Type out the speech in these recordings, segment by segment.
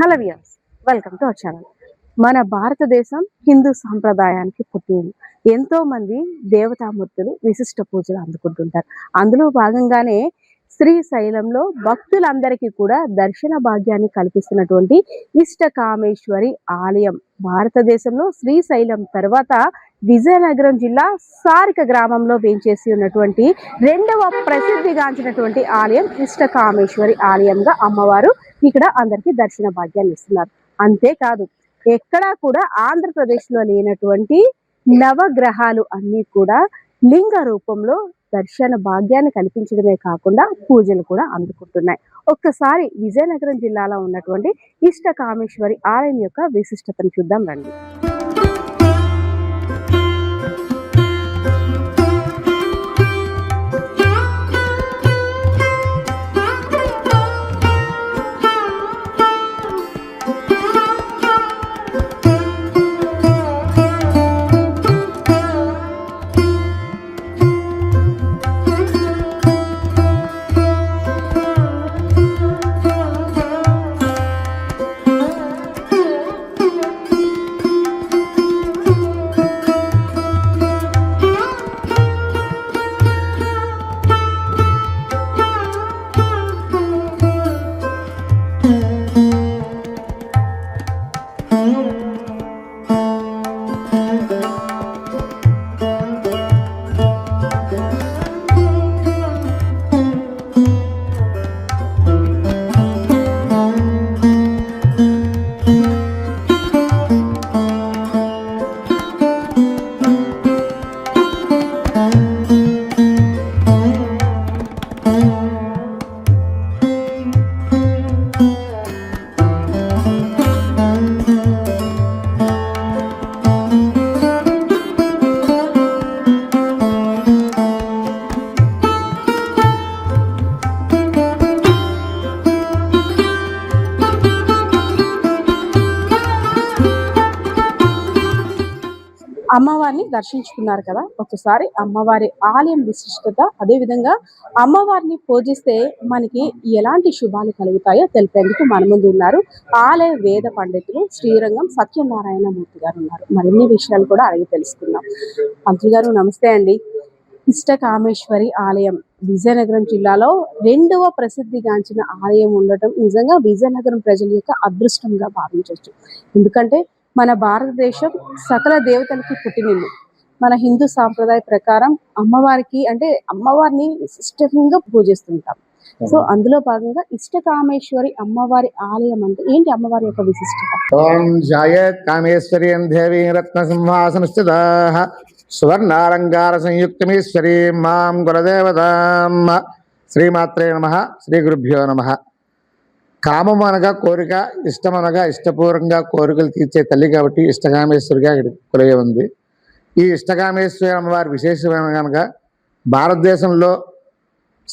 Hello viewers, welcome to our channel. మన భారతదేశం హిందూ సాంప్రదాయానికి పుట్టింది. ఎంతో మంది దేవతామూర్తులు విశిష్ట పూజలు అందుకుంటుంటారు. అందులో భాగంగానే శ్రీశైలంలో భక్తులందరికీ కూడా దర్శన భాగ్యాన్ని కల్పిస్తున్నటువంటి ఇష్టకామేశ్వరి ఆలయం. భారతదేశంలో శ్రీశైలం తర్వాత విజయనగరం జిల్లా సారిక గ్రామంలో వేంచేసి ఉన్నటువంటి రెండవ ప్రసిద్ధిగాంచినటువంటి ఆలయం ఇష్టకామేశ్వరి ఆలయంగా అమ్మవారు ఇక్కడ అందరికీ దర్శన భాగ్యాన్ని ఇస్తున్నారు. అంతేకాదు, ఎక్కడా కూడా ఆంధ్రప్రదేశ్లో లేనటువంటి నవగ్రహాలు అన్నీ కూడా లింగ రూపంలో దర్శన భాగ్యాన్ని కల్పించడమే కాకుండా పూజలు కూడా అందుకుంటున్నాయి. ఒక్కసారి విజయనగరం జిల్లాలో ఉన్నటువంటి ఇష్టకామేశ్వరి ఆలయం యొక్క విశిష్టతను చూద్దాం రండి. అమ్మవారిని దర్శించుకున్నారు కదా, ఒకసారి అమ్మవారి ఆలయం విశిష్టత, అదేవిధంగా అమ్మవారిని పూజిస్తే మనకి ఎలాంటి శుభాలు కలుగుతాయో తెలిపేందుకు మన ముందు ఉన్నారు ఆలయ వేద పండితులు శ్రీరంగం సత్యనారాయణ మూర్తి గారు ఉన్నారు. మరిన్ని విషయాలు కూడా అడిగి తెలుసుకుందాం. మంత్రి గారు నమస్తే అండి. ఇష్టకామేశ్వరి ఆలయం విజయనగరం జిల్లాలో రెండవ ప్రసిద్ధిగాంచిన ఆలయం ఉండటం నిజంగా విజయనగరం ప్రజల యొక్క అదృష్టంగా భావించవచ్చు. ఎందుకంటే మన భారతదేశం సకల దేవతలకి పుట్టినిల్లు. మన హిందూ సాంప్రదాయ ప్రకారం అమ్మవారికి అంటే అమ్మవారిని విశిష్టంగా పూజిస్తుంటాం. సో అందులో భాగంగా ఇష్టకామేశ్వరి అమ్మవారి ఆలయం అంటే ఏంటి, అమ్మవారి యొక్క విశిష్టత? ఓం జాయేత్ కామేశ్వరీ దేవీ రత్న సింహాసనస్థితాః సువర్ణాలంకార సంయుక్తమీశ్వరీ మాం కులదేవతాం. శ్రీమాత్రే నమః. శ్రీ గురుభ్యో నమః. కామం అనగా కోరిక, ఇష్టం అనగా ఇష్టపూర్వకంగా కోరికలు తీర్చే తల్లి కాబట్టి ఇష్టకామేశ్వరిగా కొలువై ఉంది. ఈ ఇష్టకామేశ్వరి అమ్మవారి విశేషమైన కనుక భారతదేశంలో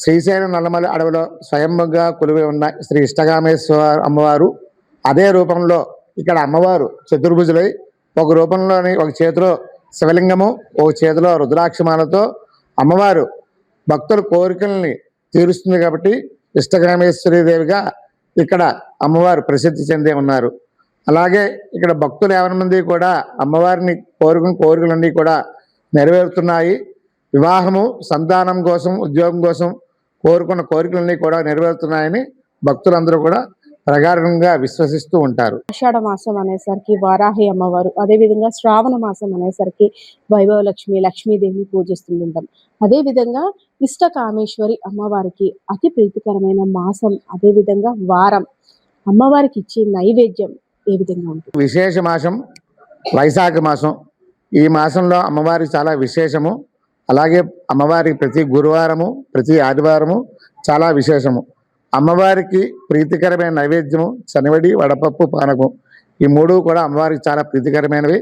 శ్రీశైలం నల్లమల్లి అడవిలో స్వయంగా కొలువై ఉన్న శ్రీ ఇష్టకామేశ్వర అమ్మవారు అదే రూపంలో ఇక్కడ అమ్మవారు చతుర్భుజులై ఒక రూపంలోని ఒక చేతిలో శివలింగము, ఒక చేతిలో రుద్రాక్షమాలతో అమ్మవారు భక్తుల కోరికల్ని తీరుస్తుంది కాబట్టి ఇష్టకామేశ్వరి దేవిగా ఇక్కడ అమ్మవారు ప్రసిద్ధి చెందే ఉన్నారు. అలాగే ఇక్కడ భక్తులు 50 మంది కూడా అమ్మవారిని కోరికలన్నీ కూడా నెరవేరుతున్నాయి. వివాహము, సంతానం కోసం, ఉద్యోగం కోసం కోరుకున్న కోరికలన్నీ కూడా నెరవేరుతున్నాయని భక్తులందరూ కూడా ప్రగాఢంగా విశ్వసిస్తూ ఉంటారు. ఆషాఢ మాసం అనేసరికి వారాహి అమ్మవారు, అదేవిధంగా శ్రావణ మాసం అనేసరికి వైభవ లక్ష్మీదేవిని పూజిస్తుంటాం. అదేవిధంగా ఇష్టకామేశ్వరి అమ్మవారికి అతి ప్రీతికరమైన మాసం, అదేవిధంగా వారం, అమ్మవారికి ఇచ్చే నైవేద్యం ఏ విధంగా ఉంటుంది? విశేష మాసం వైశాఖ మాసం. ఈ మాసంలో అమ్మవారికి చాలా విశేషము. అలాగే అమ్మవారికి ప్రతి గురువారము, ప్రతి ఆదివారము చాలా విశేషము. అమ్మవారికి ప్రీతికరమైన నైవేద్యము శనివడి, వడపప్పు, పానకం, ఈ 3 కూడా అమ్మవారికి చాలా ప్రీతికరమైనవి.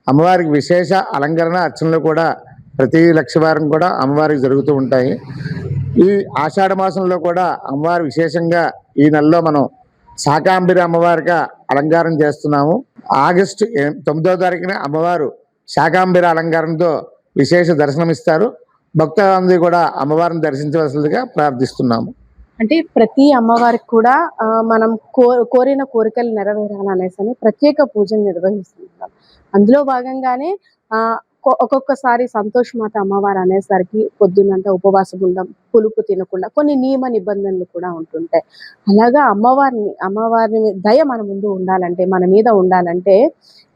అమ్మవారికి విశేష అలంకరణ అర్చనలు కూడా ప్రతి లక్షవారం కూడా అమ్మవారికి జరుగుతూ ఉంటాయి. ఈ ఆషాఢ మాసంలో కూడా అమ్మవారి విశేషంగా ఈ నెలలో మనం శాకాంబరి అమ్మవారిగా అలంకారం చేస్తున్నాము. ఆగస్టు 9వ తారీఖున అమ్మవారు శాకాంబరి అలంకారంతో విశేష దర్శనమిస్తారు. భక్తులందరూ కూడా అమ్మవారిని దర్శించవలసిందిగా ప్రార్థిస్తున్నాము. అంటే ప్రతి అమ్మవారికి కూడా మనం కోరిన కోరికలు నెరవేరాలనేసి ప్రత్యేక పూజలు నిర్వహిస్తుంటాం. అందులో భాగంగానే ఒక్కొక్కసారి సంతోషమాత అమ్మవారు అనేసరికి పొద్దున్నంతా ఉపవాసం ఉండం, పులుపు తినకుండా కొన్ని నియమ నిబంధనలు కూడా ఉంటుంటాయి. అలాగా అమ్మవారిని దయ మన ముందు ఉండాలంటే, మన మీద ఉండాలంటే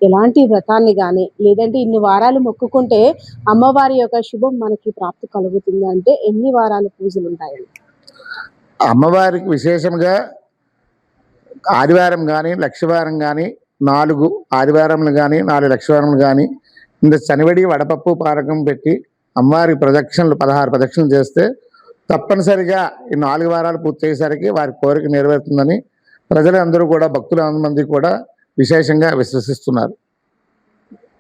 ఎలాంటి వ్రతాన్ని గాని, లేదంటే ఇన్ని వారాలు మొక్కుకుంటే అమ్మవారి యొక్క శుభం మనకి ప్రాప్తి కలుగుతుంది అంటే ఎన్ని వారాలు పూజలుంటాయండి? అమ్మవారికి విశేషంగా ఆదివారం కానీ లక్షవారం కానీ 4 ఆదివారములు కానీ 4 లక్షవారములు కానీ ఇంత శనివడి వడపప్పు పానకం పెట్టి అమ్మవారి ప్రదక్షిణలు 16 ప్రదక్షిణలు చేస్తే తప్పనిసరిగా ఈ 4 వారాలు పూర్తయ్యేసరికి వారి కోరిక నెరవేరుతుందని ప్రజలందరూ కూడా భక్తులు మంది కూడా విశేషంగా విశ్వసిస్తున్నారు.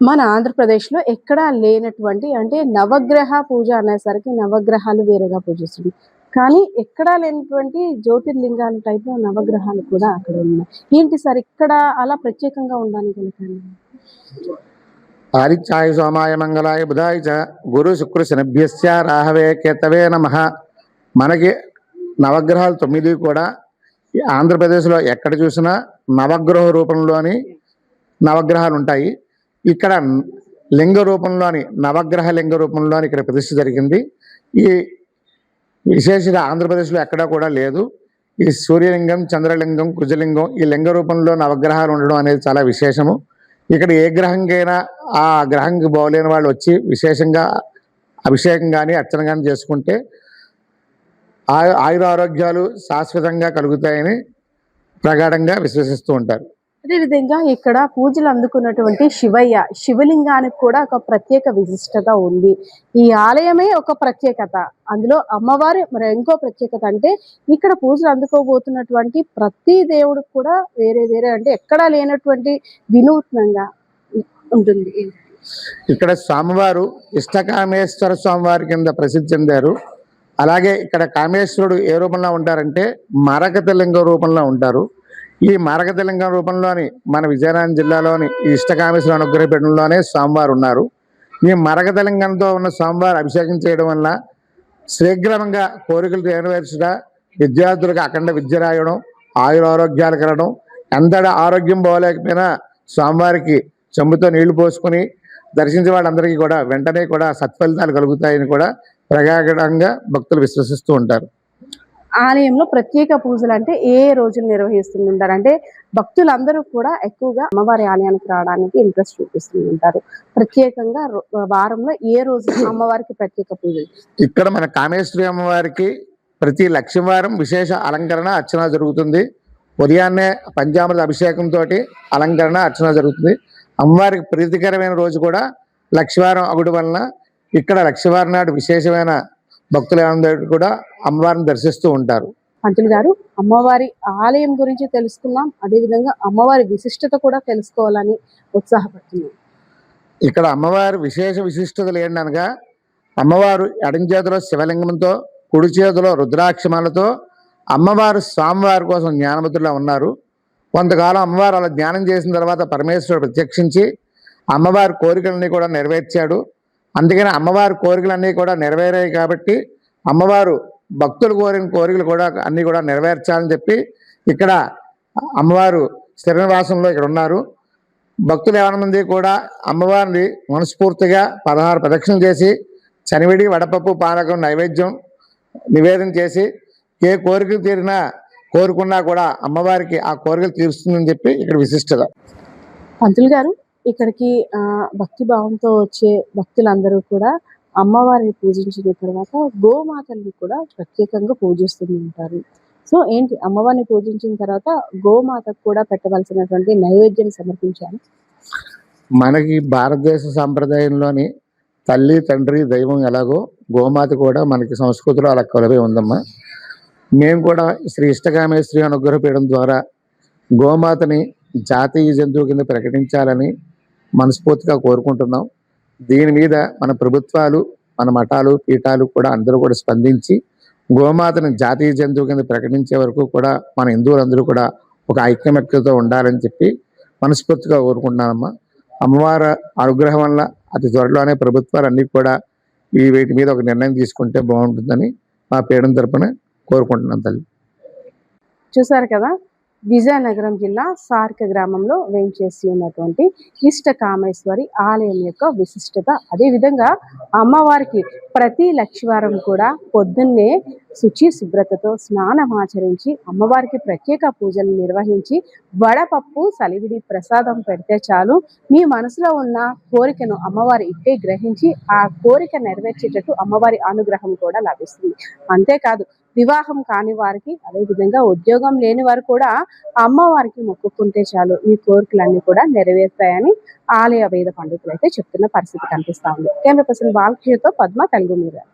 మన ఆంధ్రప్రదేశ్‌లో ఎక్కడా లేనటువంటి అంటే నవగ్రహ పూజ అనేసరికి నవగ్రహాలు వేరేగా పూజిస్తుంది. కానీ ఎక్కడా లేనటువంటి జ్యోతిర్లింగాల టైప్‌లో నవగ్రహాలు కూడా అక్కడ ఉన్నాయి. ఏంటి సార్ ఇక్కడ అలా ప్రత్యేకంగా ఉండడానికి గల కారణం? ఆదిత్యాయ సోమాయ మంగళాయ బుధాయ చ గురు శుక్ర శనిభ్యస్య రాహవే కేతవే నమః. మనకి నవగ్రహాలు 9 కూడా ఈ ఆంధ్రప్రదేశ్లో ఎక్కడ చూసినా నవగ్రహ రూపంలోని నవగ్రహాలు ఉంటాయి. ఇక్కడ లింగ రూపంలోని నవగ్రహ లింగ రూపంలోని ఇక్కడ ప్రతిష్ఠ జరిగింది. ఈ విశేషంగా ఆంధ్రప్రదేశ్లో ఎక్కడా కూడా లేదు. ఈ సూర్యలింగం, చంద్రలింగం, కుజలింగం ఈ లింగ రూపంలో నవగ్రహాలు ఉండడం అనేది చాలా విశేషము. ఇక్కడ ఏ గ్రహంకైనా ఆ గ్రహంకి బాగోలేని వాళ్ళు వచ్చి విశేషంగా అభిషేకం కానీ అర్చన కానీ చేసుకుంటే ఆయురారోగ్యాలు శాశ్వతంగా కలుగుతాయని ప్రగాఢంగా విశ్వసిస్తూ ఉంటారు. అదేవిధంగా ఇక్కడ పూజలు అందుకున్నటువంటి శివలింగానికి కూడా ఒక ప్రత్యేక విశిష్టత ఉంది. ఈ ఆలయమే ఒక ప్రత్యేకత. అందులో అమ్మవారి మరి ఇంకో ప్రత్యేకత అంటే ఇక్కడ పూజలు అందుకోబోతున్నటువంటి ప్రతి దేవుడికి కూడా వేరే వేరే అంటే ఎక్కడా లేనటువంటి వినూత్నంగా ఉంటుంది. ఇక్కడ స్వామివారు ఇష్టకామేశ్వర స్వామివారి కింద ప్రసిద్ధి చెందారు. అలాగే ఇక్కడ కామేశ్వరుడు ఏ రూపంలో ఉంటారంటే మరకత లింగ రూపంలో ఉంటారు. ఈ మరకత లింగం రూపంలోని మన విజయనగరం జిల్లాలోని ఈ ఇష్టకామేశ్వర అనుగ్రహపీఠంలోనే స్వామివారు ఉన్నారు. ఈ మరకత లింగంతో ఉన్న స్వామివారు అభిషేకం చేయడం వల్ల శీఘ్రంగా కోరికలు నెరవేర్చడం, విద్యార్థులకు అఖండ విద్య రాయడం, ఆయురారోగ్యాలు కలగడం, ఎంతటి ఆరోగ్యం బాగోలేకపోయినా స్వామివారికి చెంబుతో నీళ్లు పోసుకుని దర్శించే వాళ్ళందరికీ కూడా వెంటనే కూడా సత్ఫలితాలు కలుగుతాయని కూడా ప్రగాఢంగా భక్తులు విశ్వసిస్తూ ఉంటారు. ఆలయంలో ప్రత్యేక పూజలు అంటే ఏ రోజులు నిర్వహిస్తుంటారు అంటే భక్తులందరూ కూడా ఎక్కువగా అమ్మవారి ఆలయానికి రావడానికి ఇంట్రెస్ట్ చూపిస్తూ ఉంటారు. ప్రత్యేకంగా వారంలో ఏ రోజు అమ్మవారికి ప్రత్యేక పూజలు? ఇక్కడ మన కామేశ్వరి అమ్మవారికి ప్రతి లక్షవారం విశేష అలంకరణ అర్చన జరుగుతుంది. ఉదయాన్నే పంచామృత అభిషేకంతో అలంకరణ అర్చన జరుగుతుంది. అమ్మవారికి ప్రీతికరమైన రోజు కూడా లక్షవారం అగుడు వలన ఇక్కడ లక్షవారం నాడు విశేషమైన భక్తులందరూ కూడా అమ్మవారిని దర్శిస్తూ ఉంటారు. పంతులు గారు, అమ్మవారి ఆలయం గురించి తెలుసుకున్నాం, అదేవిధంగా అమ్మవారి విశిష్టత కూడా తెలుసుకోవాలని ఉత్సాహపడుతున్నాం. ఇక్కడ అమ్మవారి విశిష్టతలు ఏంటనగా అమ్మవారు ఎడం చేతిలో శివలింగంతో కుడి చేతిలో రుద్రాక్షమాలతో అమ్మవారు స్వామివారి కోసం జ్ఞానముద్రలో ఉన్నారు. కొంతకాలం అమ్మవారు అలా ధ్యానం చేసిన తర్వాత పరమేశ్వరుడు ప్రత్యక్షించి అమ్మవారి కోరికలన్నీ కూడా నెరవేర్చాడు. అందుకని అమ్మవారి కోరికలన్నీ కూడా నెరవేరాయి కాబట్టి అమ్మవారు భక్తులు కోరిన కోరికలు కూడా అన్నీ కూడా నెరవేర్చాలని చెప్పి ఇక్కడ అమ్మవారు స్థిర నివాసంలో ఇక్కడ ఉన్నారు. భక్తులు ఏమైనా మంది కూడా అమ్మవారిని మనస్ఫూర్తిగా 16 ప్రదక్షిణలు చేసి శనివిడి వడపప్పు పానకం నైవేద్యం నివేదన చేసి ఏ కోరికలు కోరుకున్నా కూడా అమ్మవారికి ఆ కోరికలు తీరుస్తుందని చెప్పి ఇక్కడ విశిష్టత. పంతులు గారు, ఇక్కడికి భక్తి భావంతో వచ్చే భక్తులందరూ కూడా అమ్మవారిని పూజించిన తర్వాత గోమాతల్ని కూడా ప్రత్యేకంగా పూజిస్తూ ఉంటారు. సో ఏంటి అమ్మవారిని పూజించిన తర్వాత గోమాతకు కూడా పెట్టవలసినటువంటి నైవేద్యం సమర్పించాలి. మనకి భారతదేశ సాంప్రదాయంలోని తల్లి తండ్రి దైవం ఎలాగో గోమాత కూడా మనకి సంస్కృతిలో అలా కొలవే ఉందమ్మా. మేము కూడా శ్రీ ఇష్టకామేశ్వరి అనుగ్రహపీఠం ద్వారా గోమాతని జాతీయ జంతువు కింద ప్రకటించాలని మనస్ఫూర్తిగా కోరుకుంటున్నాం. దీని మీద మన ప్రభుత్వాలు, మన మఠాలు, పీఠాలు కూడా అందరూ కూడా స్పందించి గోమాతను జాతీయ జంతువు కింద ప్రకటించే వరకు కూడా మన హిందువులందరూ కూడా ఒక ఐక్యమత్యతో ఉండాలని చెప్పి మనస్ఫూర్తిగా కోరుకుంటున్నానమ్మా. అమ్మవారి అనుగ్రహం వల్ల అతి త్వరలోనే ప్రభుత్వాలు అన్నీ కూడా వీటి మీద ఒక నిర్ణయం తీసుకుంటే బాగుంటుందని మా పీఠం తరపున కోరుకుంటున్నాం తల్లి. చూసారు కదా, విజయనగరం జిల్లా సార్క గ్రామంలో వేంచేసి ఉన్నటువంటి ఇష్ట కామేశ్వరి ఆలయం యొక్క విశిష్టత. అదేవిధంగా అమ్మవారికి ప్రతి లక్షవారం కూడా పొద్దున్నే శుచి శుభ్రతతో స్నానమాచరించి అమ్మవారికి ప్రత్యేక పూజలు నిర్వహించి వడపప్పు సలివిడి ప్రసాదం పెడితే చాలు, మీ మనసులో ఉన్న కోరికను అమ్మవారి ఇట్టే గ్రహించి ఆ కోరిక నెరవేర్చేటట్టు అమ్మవారి అనుగ్రహం కూడా లభిస్తుంది. అంతేకాదు, వివాహం కాని వారికి, అదేవిధంగా ఉద్యోగం లేని వారు కూడా అమ్మవారికి మొక్కుకుంటే చాలు మీ కోరికలన్నీ కూడా నెరవేరుతాయని ఆలయ వేద పండితులు అయితే చెప్తున్న పరిస్థితి కనిపిస్తా ఉంది. కెమెరా పర్సన్ బాలకృష్ణతో పద్మ, తెలుగు మీడియా.